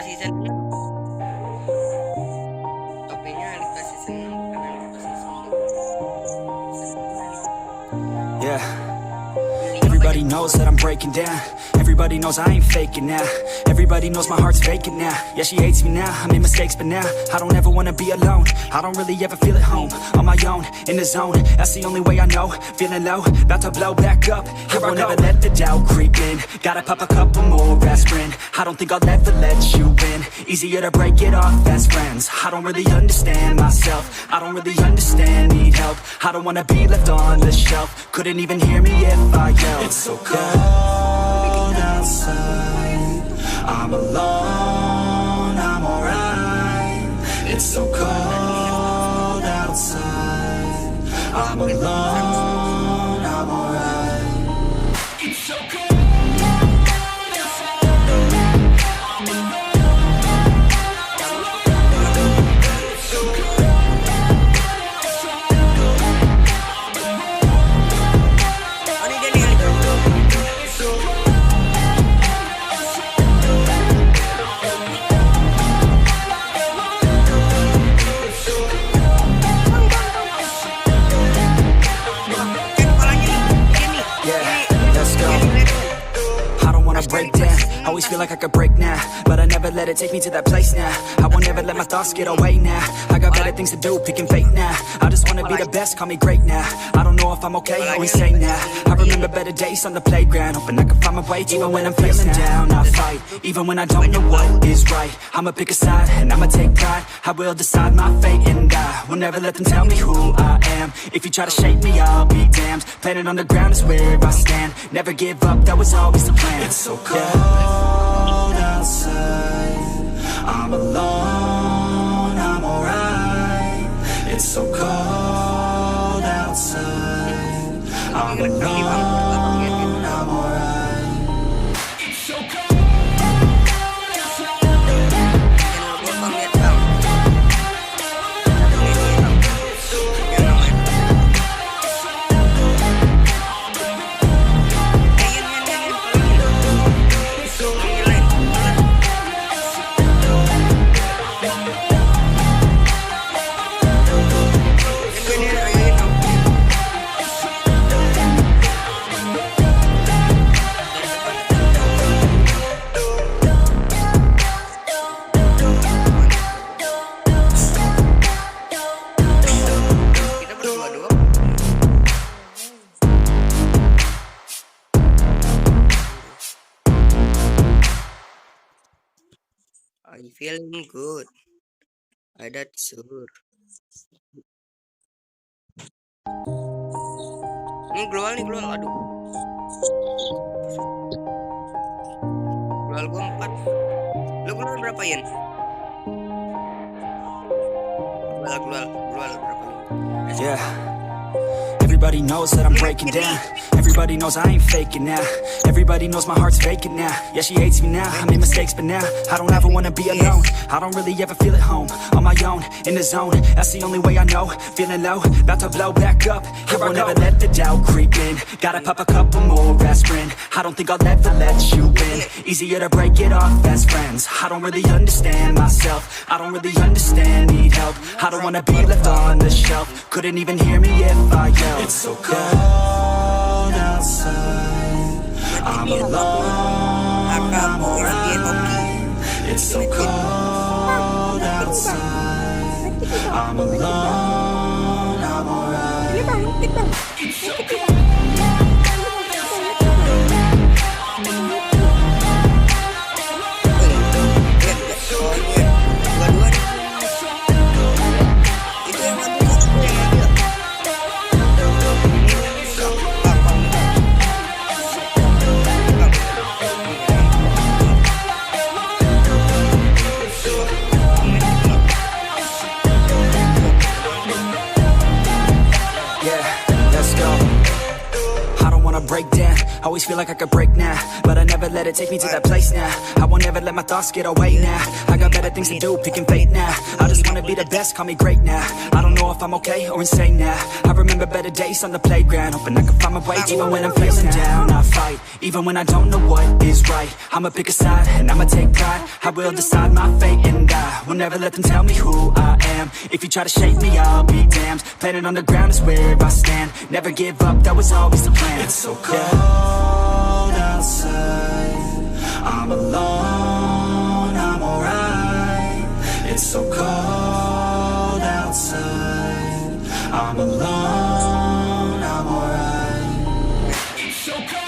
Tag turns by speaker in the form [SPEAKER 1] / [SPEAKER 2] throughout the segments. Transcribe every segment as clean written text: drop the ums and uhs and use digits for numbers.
[SPEAKER 1] season 6. Topenya Alita season 6 bukan Alita season 5.
[SPEAKER 2] Yeah. Everybody knows that I'm breaking down. Everybody knows I ain't faking now. Everybody knows my heart's vacant now. Yeah, she hates me now, I made mistakes, but now I don't ever wanna be alone. I don't really ever feel at home. On my own, in the zone, that's the only way I know. Feeling low, about to blow back up. I won't ever let the doubt creep in. Gotta pop a couple more aspirin. I don't think I'll ever let you in. Easier to break it off best friends. I don't really understand myself. I don't really understand, need help. I don't wanna be left on the shelf. Couldn't even hear me if I yelled. It's so cold outside, I'm alone, I'm alright. It's so cold outside, I'm alone, I'm alright. It's so cold outside, I'm alone, it's so cold outside,
[SPEAKER 1] Ini dia nih Alita.
[SPEAKER 2] break down. Always feel like I could break now, but I never let it take me to that place now. I won't ever let my thoughts get away now. I got better things to do, picking fate now. I just wanna be the best, call me great now. I don't know if I'm okay or insane now. I remember better days on the playground, hoping I can find my way even when I'm feeling down. I'll fight, even when I don't know what is right. I'ma pick a side, and I'ma take pride. I will decide my fate, and I will never let them tell me who I am. If you try to shape me, I'll be damned. Planet on the ground is where I stand. Never give up, that was always the plan. It's so cold outside, I'm alone, I'm alright. It's so cold outside, I'm alone, I'm alright. It's so cold
[SPEAKER 1] I'm feeling good. That's sure. Ini global nih, global. Aduh. Global gua 4. Lu global berapa, Yen? Global berapa?
[SPEAKER 2] Yeah. Everybody knows that I'm breaking down. Everybody knows I ain't faking now. Everybody knows my heart's vacant now. Yeah, she hates me now, I made mistakes, but now I don't ever wanna be alone. I don't really ever feel at home. On my own, in the zone, that's the only way I know. Feeling low, about to blow back up. I won't ever let the doubt creep in. Gotta pop a couple more aspirin. I don't think I'll ever let you in. Easier to break it off best friends. I don't really understand myself. I don't really understand, need help. I don't wanna be left on the shelf. Couldn't even hear me if I yelled. It's so cold outside, I'm alone, I'm alright. It's so cold outside, I'm alone, I'm alright. It's so cold. Yeah, let's go. Always feel like I could break now, but I never let it take me to that place now. I won't ever let my thoughts get away now. I got better things to do, picking fate now. I just wanna be the best, call me great now. I don't know if I'm okay or insane now. I remember better days on the playground, hoping I can find my way. Even when I'm feeling down, I fight. Even when I don't know what is right, I'ma pick a side and I'ma take pride. I will decide my fate and I will never let them tell me who I am. If you try to shape me, I'll be damned. Planet on the ground is where I stand. Never give up, that was always the plan. It's so cold outside, I'm alone, I'm alright. It's so cold outside, I'm alone, I'm alright. It's so cold.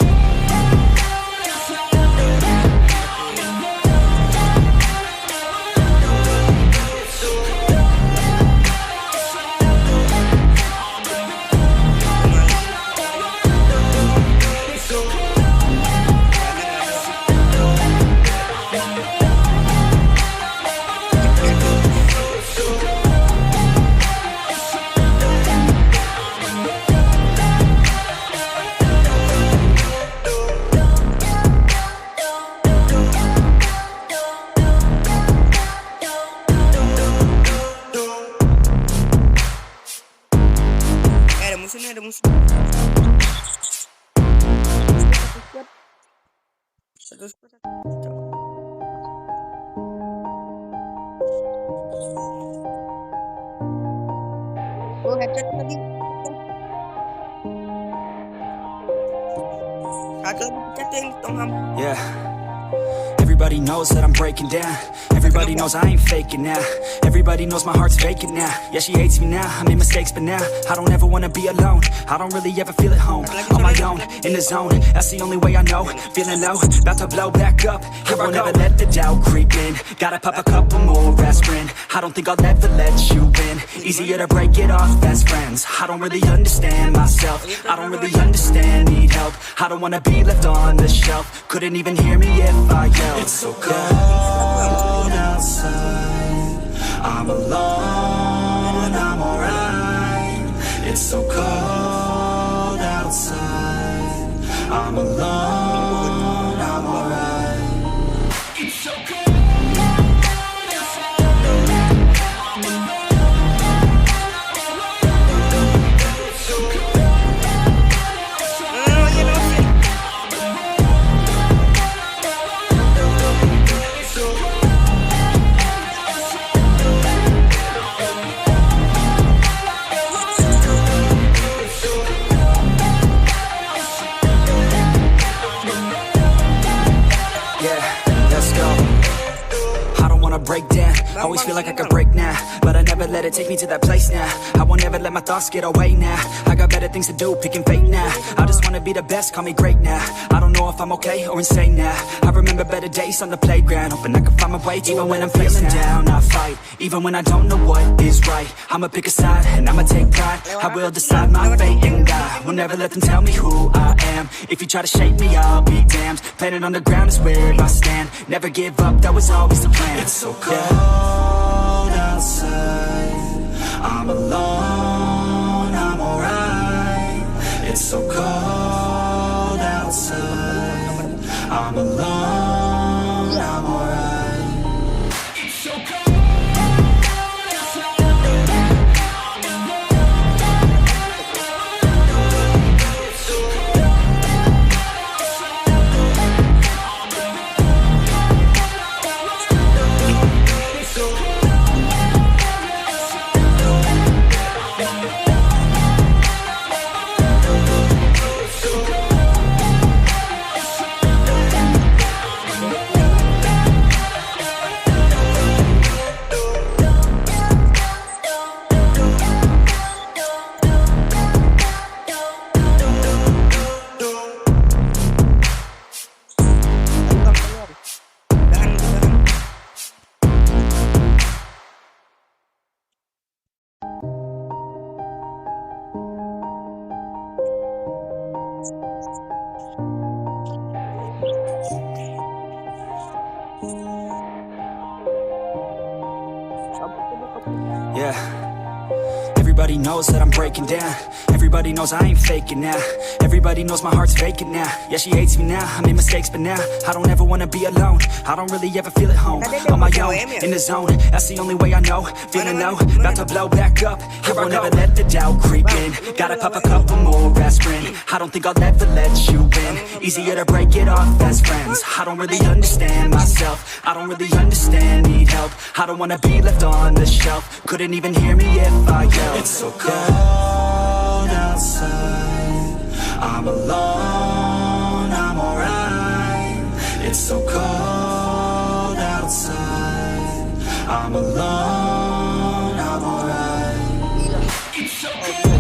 [SPEAKER 1] Ada musuh nih, ada musuh. Satu squad. Oh, headshot tadi. Satu lagi pecah tuh yang di Tongham.
[SPEAKER 2] Yeah. Everybody knows that I'm breaking down. Everybody knows I ain't faking now. Everybody knows my heart's vacant now. Yeah, she hates me now, I made mistakes but now I don't ever wanna be alone. I don't really ever feel at home. On my own, in the zone, that's the only way I know. Feeling low, about to blow back up. Here I won't ever let the doubt creep in. Gotta pop a couple more aspirin. I don't think I'll ever let you in. Easier to break it off best friends. I don't really understand myself, I don't really understand, need help. I don't wanna be left on the shelf. Couldn't even hear me if I yelled. It's so cold outside, I'm alone, I'm alright. It's so cold outside, I'm alone, I'm alright. It's so cold. Break down, always feel like I could break now, but I never let it take me to that place now. I won't ever let my thoughts get away now. I got better things to do, picking fate now. I just wanna be the best, call me great now. I don't know if I'm okay or insane now. I remember better days on the playground, hoping I can find my way. Even when I'm feeling down, I fight. Even when I don't know what is right, I'ma pick a side and I'ma take pride. I will decide my fate and I will never let them tell me who I am. If you try to shape me, I'll be damned. Planet on the ground is where I stand. Never give up, that was always the plan. It's so cold outside, I'm alone, I'm alright. It's so cold outside, I'm alone, I'm alright. It's so cold. Yeah. Everybody knows that I'm breaking down. Everybody knows I ain't faking now. Everybody knows my heart's vacant now. Yeah, she hates me now, I made mistakes but now I don't ever wanna be alone. I don't really ever feel at home. On my own, in the zone, that's the only way I know. Feeling low, about to blow back up. I won't ever let the doubt creep in. Gotta pop a couple more aspirin. I don't think I'll ever let you in. Easier to break it off as friends. I don't really understand myself. I don't really understand, need help. I don't wanna be left on the shelf. Couldn't even hear me if I yelled. It's so cold outside, I'm alone, I'm alright. It's so cold outside, I'm alone, I'm alright. It's so cold.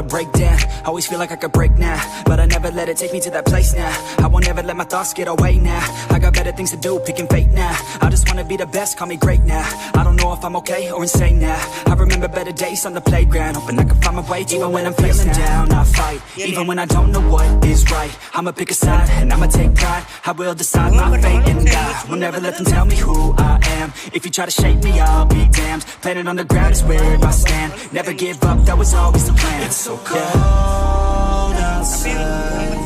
[SPEAKER 2] Break down, always feel like I could break now, but I never let it take me to that place now. I won't ever let my thoughts get away now. I got better things to do, picking fate now. I just wanna be the best, call me great now. I don't know if I'm okay or insane now. I remember better days on the playground, hoping I can find my way. Even when I'm feeling down, I fight. Even when I don't know what is right, I'ma pick a side and I'ma take pride. I will decide my fate and I will never let them tell me who I am. If you try to shape me, I'll be damned. Planet on the ground is where I stand. Never give up, that was always the plan. It's so cold outside,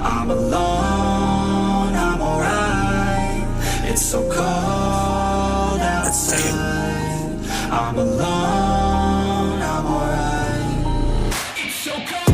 [SPEAKER 2] I'm alone, I'm alright. It's so cold outside, I'm alone, I'm alright. It's so cold.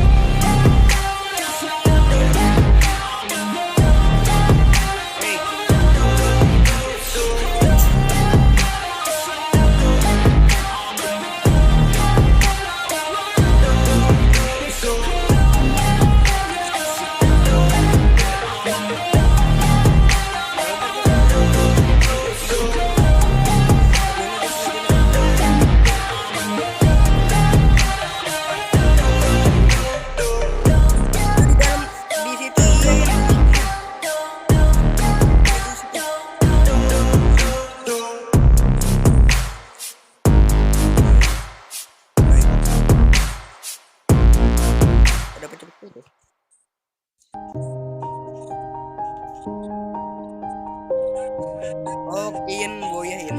[SPEAKER 1] Oh, Ian, boya Ian.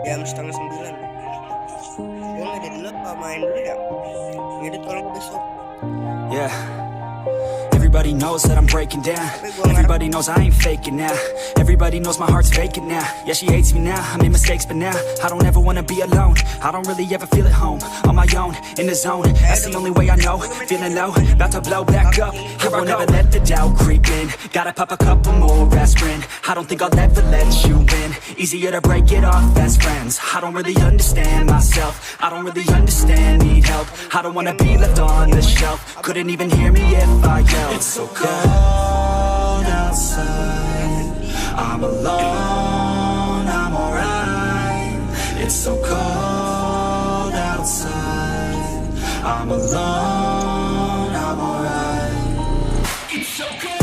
[SPEAKER 1] Jam 8:30. Gue ngedit dulu apa main dulu ya? Ngedit kalau besok.
[SPEAKER 2] Yeah. Everybody knows that I'm breaking down. Everybody knows I ain't faking now. Everybody knows my heart's vacant now. Yeah, she hates me now, I made mistakes but now I don't ever wanna be alone. I don't really ever feel at home. On my own, in the zone, that's the only way I know. Feeling low, about to blow back up. I won't ever let the doubt creep in. Gotta pop a couple more aspirin. I don't think I'll ever let you in. Easier to break it off as friends. I don't really understand myself. I don't really understand, need help. I don't wanna be left on the shelf. Couldn't even hear me if I yelled. It's so cold outside, I'm alone, I'm alright. It's so cold outside, I'm alone, I'm alright. It's so cold.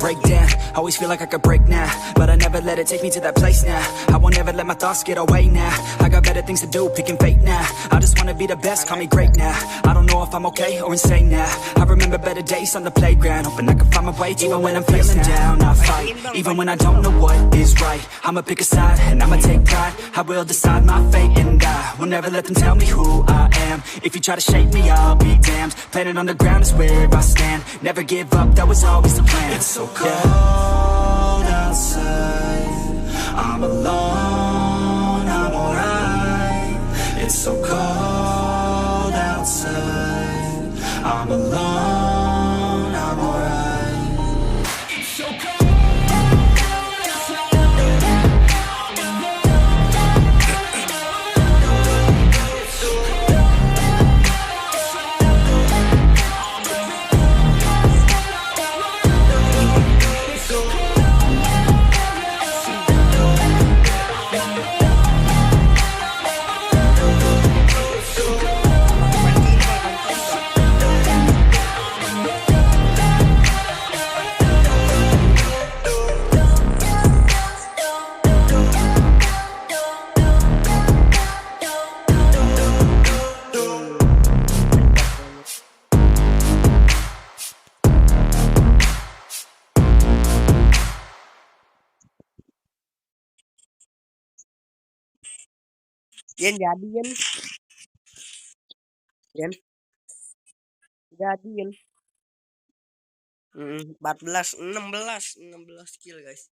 [SPEAKER 2] Break down, always feel like I could break now, but I never let it take me to that place now. I won't ever let my thoughts get away now. I got better things to do, picking fate now. I just wanna be the best, call me great now. I don't know if I'm okay or insane now. I remember better days on the playground, hoping I can find my way. Even when I'm feeling down, I fight. Even when I don't know what is right, I'ma pick a side and I'ma take pride. I will decide my fate and I will never let them tell me who I am. If you try to shape me, I'll be damned. Planet on the ground is where I stand. Never give up, that was always the plan. It's so cold outside, I'm alone, I'm alright.
[SPEAKER 1] Yan jadi Yan. Yan jadi Yan. 14 16 16 kill guys.